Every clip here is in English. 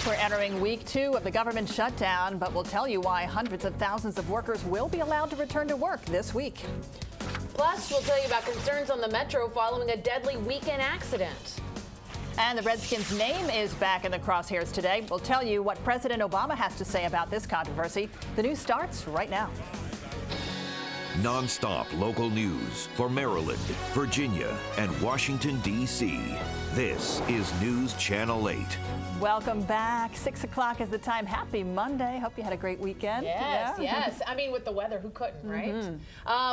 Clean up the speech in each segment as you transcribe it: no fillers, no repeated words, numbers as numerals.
We're entering week 2 of the government shutdown, but we'll tell you why hundreds of thousands of workers will be allowed to return to work this week. Plus, we'll tell you about concerns on the metro following a deadly weekend accident. And the Redskins' name is back in the crosshairs today. We'll tell you what President Obama has to say about this controversy. The news starts right now. Non-stop local news for Maryland, Virginia, and Washington, D.C. This is News Channel 8. Welcome back. 6 o'clock is the time. Happy Monday. Hope you had a great weekend. Yes. I mean, with the weather, who couldn't, right?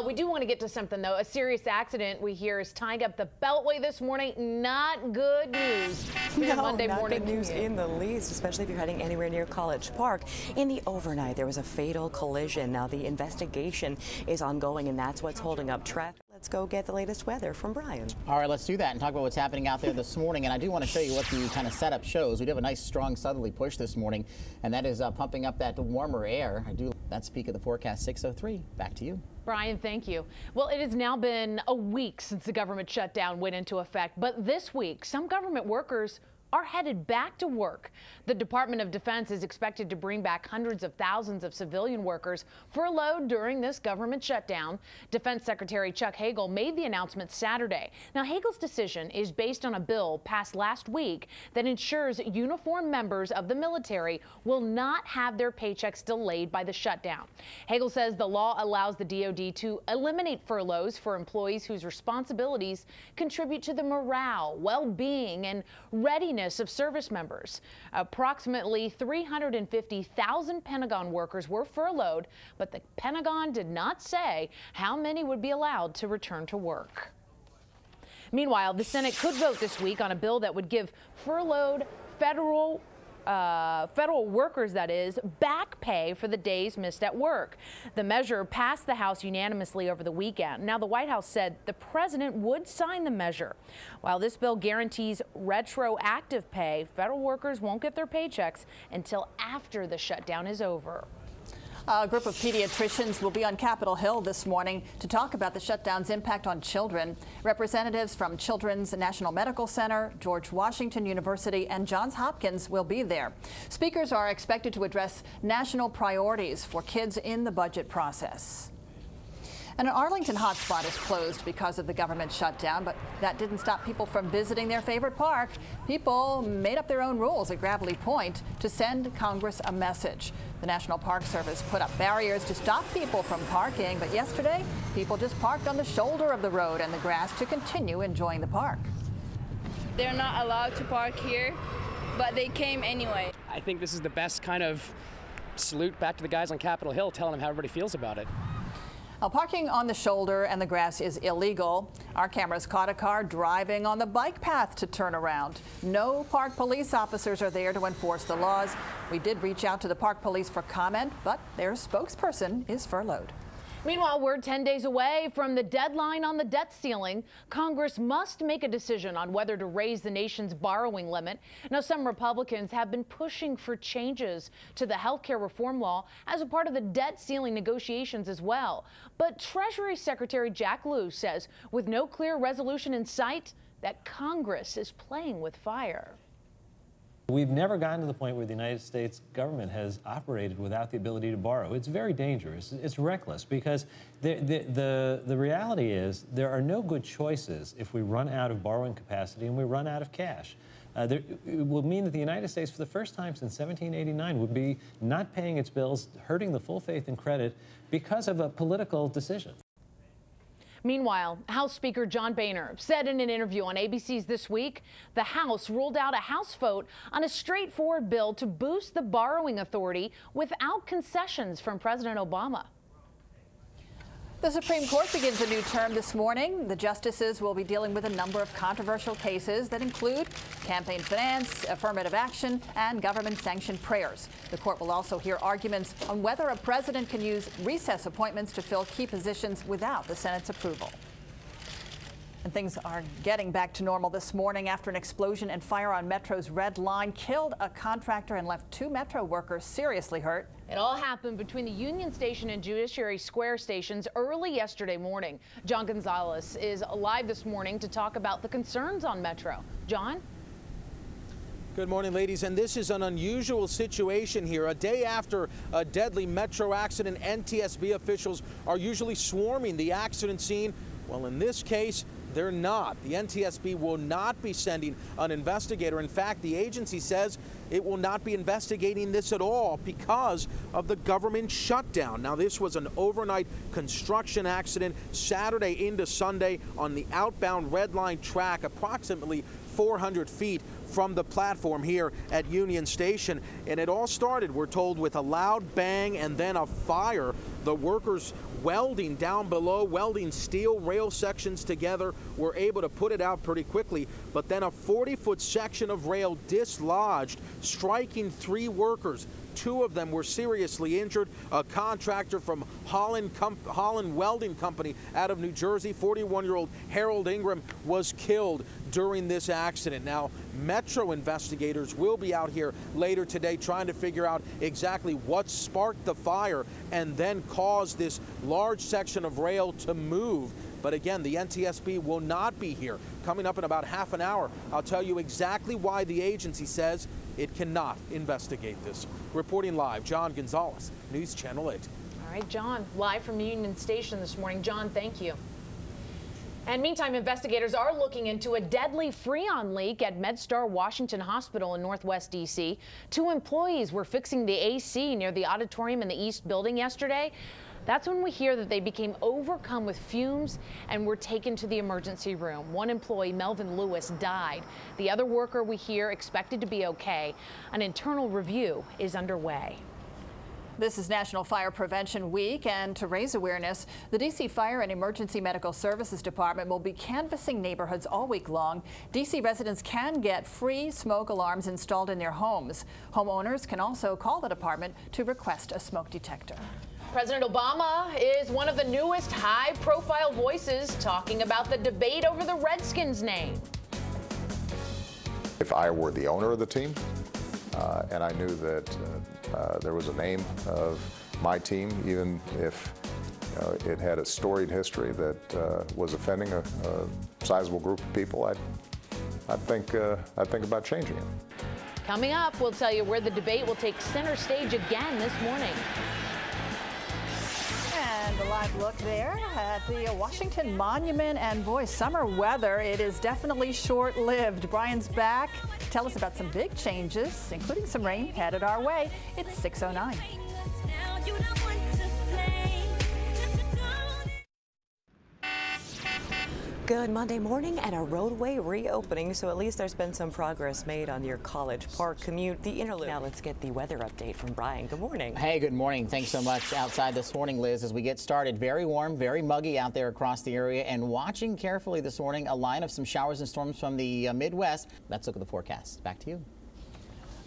We do want to get to something, though. A serious accident we hear is tying up the Beltway this morning. Not good news for your Monday morning good news commute. in the least, especially if you're heading anywhere near College Park. In the overnight, there was a fatal collision. Now, the investigation is ongoing, and that's what's holding up traffic. Let's go get the latest weather from Brian. All right, let's do that and talk about what's happening out there this morning. And I do want to show you what the kind of setup shows. We do have a nice, strong southerly push this morning, and that is pumping up that warmer air. That's peak of the forecast, 6:03. Back to you. Brian, thank you. Well, it has now been a week since the government shutdown went into effect. But this week, some government workers are headed back to work. The Department of Defense is expected to bring back hundreds of thousands of civilian workers furloughed during this government shutdown. Defense Secretary Chuck Hagel made the announcement Saturday. Now, Hagel's decision is based on a bill passed last week that ensures uniformed members of the military will not have their paychecks delayed by the shutdown. Hagel says the law allows the DoD to eliminate furloughs for employees whose responsibilities contribute to the morale, well-being, and readiness of service members. Approximately 350,000 Pentagon workers were furloughed, but the Pentagon did not say how many would be allowed to return to work. Meanwhile, the Senate could vote this week on a bill that would give furloughed federal workers, that is, back pay for the days missed at work. The measure passed the House unanimously over the weekend. Now, the White House said the president would sign the measure. While this bill guarantees retroactive pay, federal workers won't get their paychecks until after the shutdown is over. A group of pediatricians will be on Capitol Hill this morning to talk about the shutdown's impact on children. Representatives from Children's National Medical Center, George Washington University, and Johns Hopkins will be there. Speakers are expected to address national priorities for kids in the budget process. And an Arlington hotspot is closed because of the government shutdown, but that didn't stop people from visiting their favorite park. People made up their own rules at Gravelly Point to send Congress a message. The National Park Service put up barriers to stop people from parking, but yesterday, people just parked on the shoulder of the road and the grass to continue enjoying the park. They're not allowed to park here, but they came anyway. I think this is the best kind of salute back to the guys on Capitol Hill, telling them how everybody feels about it. Now, parking on the shoulder and the grass is illegal. Our cameras caught a car driving on the bike path to turn around. No park police officers are there to enforce the laws. We did reach out to the park police for comment, but their spokesperson is furloughed. Meanwhile, we're 10 days away from the deadline on the debt ceiling. Congress must make a decision on whether to raise the nation's borrowing limit. Now, some Republicans have been pushing for changes to the health care reform law as a part of the debt ceiling negotiations as well. But Treasury Secretary Jack Lew says with no clear resolution in sight, that Congress is playing with fire. We've never gotten to the point where the United States government has operated without the ability to borrow. It's very dangerous. It's reckless because the reality is there are no good choices if we run out of borrowing capacity and we run out of cash. It will mean that the United States, for the first time since 1789, would be not paying its bills, hurting the full faith and credit because of a political decision. Meanwhile, House Speaker John Boehner said in an interview on ABC's This Week, the House ruled out a House vote on a straightforward bill to boost the borrowing authority without concessions from President Obama. The Supreme Court begins a new term this morning. The justices will be dealing with a number of controversial cases that include campaign finance, affirmative action, and government-sanctioned prayers. The court will also hear arguments on whether a president can use recess appointments to fill key positions without the Senate's approval. And things are getting back to normal this morning after an explosion and fire on Metro's Red Line killed a contractor and left 2 Metro workers seriously hurt. It all happened between the Union Station and Judiciary Square stations early yesterday morning. John Gonzalez is live this morning to talk about the concerns on Metro. John? Good morning, ladies. And this is an unusual situation here. A day after a deadly metro accident, NTSB officials are usually swarming the accident scene. Well, in this case, they're not. The NTSB will not be sending an investigator. In fact, the agency says it will not be investigating this at all because of the government shutdown. Now, this was an overnight construction accident Saturday into Sunday on the outbound Red Line track, approximately 400 feet from the platform here at Union Station. And it all started, we're told, with a loud bang and then a fire. The workers welding down below, welding steel rail sections together, were able to put it out pretty quickly. But then a 40-foot section of rail dislodged, striking 3 workers. 2 of them were seriously injured. A contractor from Holland Welding Company out of New Jersey, 41-year-old Harold Ingram, was killed during this accident. Now, Metro investigators will be out here later today trying to figure out exactly what sparked the fire and then caused this large section of rail to move. But again, the NTSB will not be here. Coming up in about half an hour, I'll tell you exactly why the agency says it cannot investigate this. Reporting live, John Gonzalez, News Channel 8. All right, John, live from Union Station this morning. John, thank you. And meantime, investigators are looking into a deadly Freon leak at MedStar Washington Hospital in Northwest D.C. 2 employees were fixing the AC near the auditorium in the East Building yesterday. That's when we hear that they became overcome with fumes and were taken to the emergency room. 1 employee, Melvin Lewis, died. The other worker, we hear, expected to be okay. An internal review is underway. This is National Fire Prevention Week, and to raise awareness, the D.C. Fire and Emergency Medical Services Department will be canvassing neighborhoods all week long. D.C. residents can get free smoke alarms installed in their homes. Homeowners can also call the department to request a smoke detector. President Obama is one of the newest high-profile voices talking about the debate over the Redskins name. If I were the owner of the team, and I knew that there was a name of my team, even if it had a storied history that was offending a sizable group of people, I'd think about changing it. Coming up, we'll tell you where the debate will take center stage again this morning. And a live look there at the Washington Monument, and boy, summer weather, it is definitely short-lived. Brian's back. Tell us about some big changes, including some rain headed our way. It's 6:09. Good Monday morning and a roadway reopening, so at least there's been some progress made on your College Park commute. The interlude. Now let's get the weather update from Brian. Good morning. Hey, good morning. Thanks so much. Outside this morning, Liz, as we get started, very warm, very muggy out there across the area, and watching carefully this morning, a line of some showers and storms from the Midwest. Let's look at the forecast. Back to you.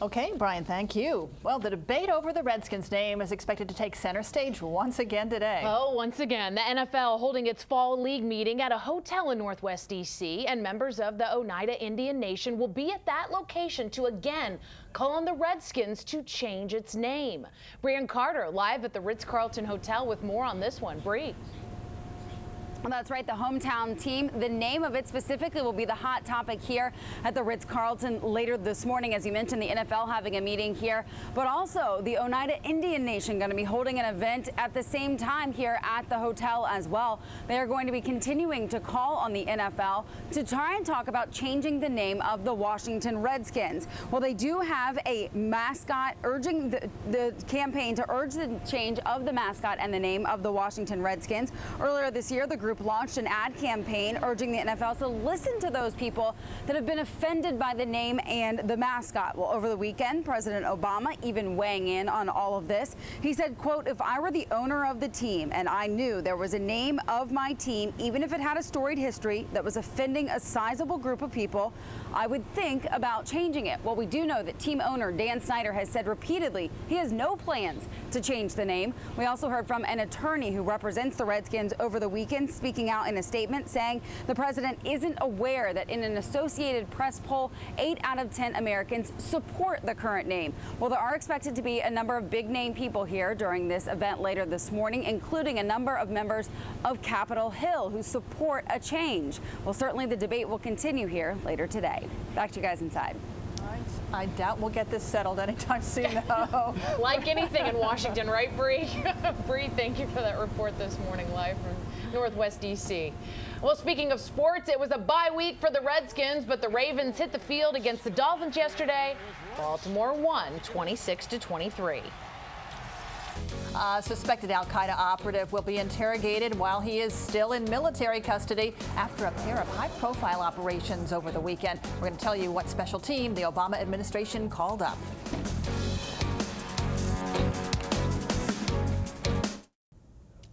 Okay, Brian, thank you. Well, the debate over the Redskins name is expected to take center stage once again today. Oh, once again, the NFL holding its fall league meeting at a hotel in Northwest D.C., and members of the Oneida Indian Nation will be at that location to again call on the Redskins to change its name. Brian Carter live at the Ritz-Carlton Hotel with more on this one. Bree. Well, that's right, the hometown team. The name of it specifically will be the hot topic here at the Ritz-Carlton later this morning. As you mentioned, the NFL having a meeting here, but also the Oneida Indian Nation going to be holding an event at the same time here at the hotel as well. They are going to be continuing to call on the NFL to try and talk about changing the name of the Washington Redskins. Well, they do have a mascot urging the campaign to urge the change of the mascot and the name of the Washington Redskins. Earlier this year, the group launched an ad campaign urging the NFL to listen to those people that have been offended by the name and the mascot. Well, over the weekend, President Obama even weighing in on all of this. He said, quote, "If I were the owner of the team and I knew there was a name of my team, even if it had a storied history that was offending a sizable group of people, I would think about changing it." Well, we do know that team owner Dan Snyder has said repeatedly he has no plans to change the name. We also heard from an attorney who represents the Redskins over the weekend, speaking out in a statement saying the president isn't aware that in an Associated Press poll, 8 out of 10 Americans support the current name. Well, there are expected to be a number of big name people here during this event later this morning, including a number of members of Capitol Hill who support a change. Well, certainly the debate will continue here later today. Back to you guys inside. All right. I doubt we'll get this settled anytime soon, though. Like anything in Washington, right, Bree? Bree, thank you for that report this morning, live from Northwest D.C. Well, speaking of sports, it was a bye week for the Redskins, but the Ravens hit the field against the Dolphins yesterday. Baltimore won 26-23. A suspected al-Qaeda operative will be interrogated while he is still in military custody after a pair of high-profile operations over the weekend. We're going to tell you what special team the Obama administration called up.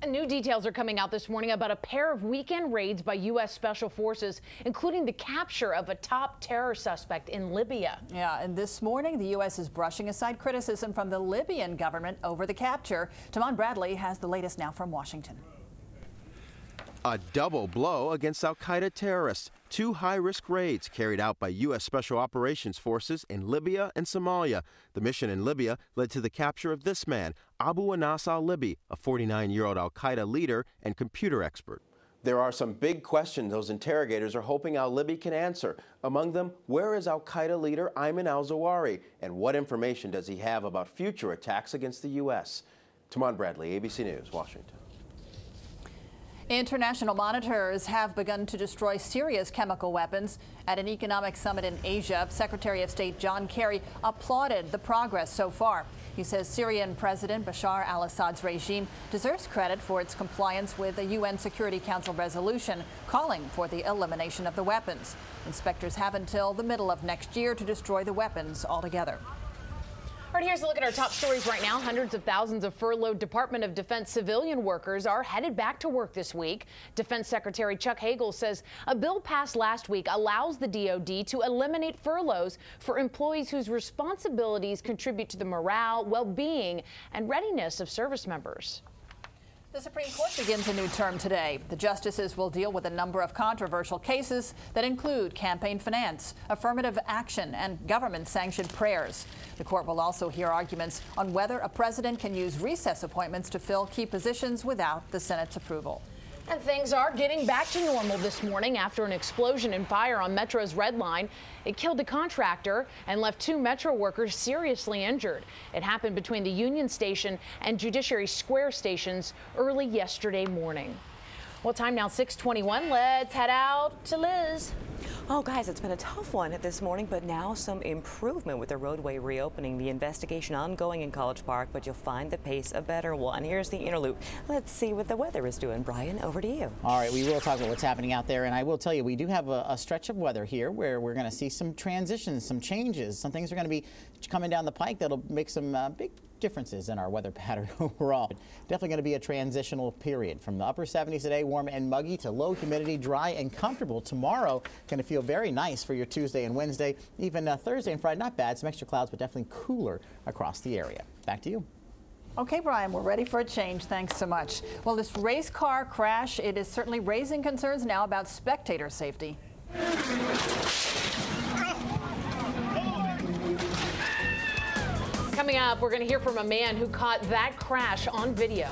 New details are coming out this morning about a pair of weekend raids by U.S. Special Forces, including the capture of a top terror suspect in Libya. Yeah, and this morning, the U.S. is brushing aside criticism from the Libyan government over the capture. Tamon Bradley has the latest now from Washington. A double blow against al-Qaeda terrorists. Two high-risk raids carried out by U.S. Special Operations Forces in Libya and Somalia. The mission in Libya led to the capture of this man, Abu Anas al-Libi, a 49-year-old al-Qaeda leader and computer expert. There are some big questions those interrogators are hoping al-Libi can answer. Among them, where is al-Qaeda leader Ayman al-Zawahiri, and what information does he have about future attacks against the U.S.? Tamon Bradley, ABC News, Washington. International monitors have begun to destroy Syria's chemical weapons. At an economic summit in Asia, Secretary of State John Kerry applauded the progress so far. He says Syrian President Bashar al-Assad's regime deserves credit for its compliance with a UN Security Council resolution calling for the elimination of the weapons. Inspectors have until the middle of next year to destroy the weapons altogether. All right, here's a look at our top stories right now. Hundreds of thousands of furloughed Department of Defense civilian workers are headed back to work this week. Defense Secretary Chuck Hagel says a bill passed last week allows the DoD to eliminate furloughs for employees whose responsibilities contribute to the morale, well-being, and readiness of service members. The Supreme Court begins a new term today. The justices will deal with a number of controversial cases that include campaign finance, affirmative action, and government-sanctioned prayers. The court will also hear arguments on whether a president can use recess appointments to fill key positions without the Senate's approval. And things are getting back to normal this morning after an explosion and fire on Metro's Red Line. It killed a contractor and left 2 Metro workers seriously injured. It happened between the Union Station and Judiciary Square stations early yesterday morning. Well, time now 6:21. Let's head out to Liz. Oh, guys, it's been a tough one this morning, but now some improvement with the roadway reopening. The investigation ongoing in College Park, but you'll find the pace a better one. Here's the interlude. Let's see what the weather is doing. Brian, over to you. All right, we will talk about what's happening out there, and I will tell you, we do have a stretch of weather here where we're going to see some transitions, some changes. Some things are going to be coming down the pike that'll make some big differences in our weather pattern overall. Definitely going to be a transitional period from the upper 70s today, warm and muggy, to low humidity, dry and comfortable. Tomorrow going to feel very nice for your Tuesday and Wednesday. Even Thursday and Friday, not bad. Some extra clouds, but definitely cooler across the area. Back to you. Okay, Brian, we're ready for a change. Thanks so much. Well, this race car crash, it is certainly raising concerns now about spectator safety. Coming up, we're going to hear from a man who caught that crash on video.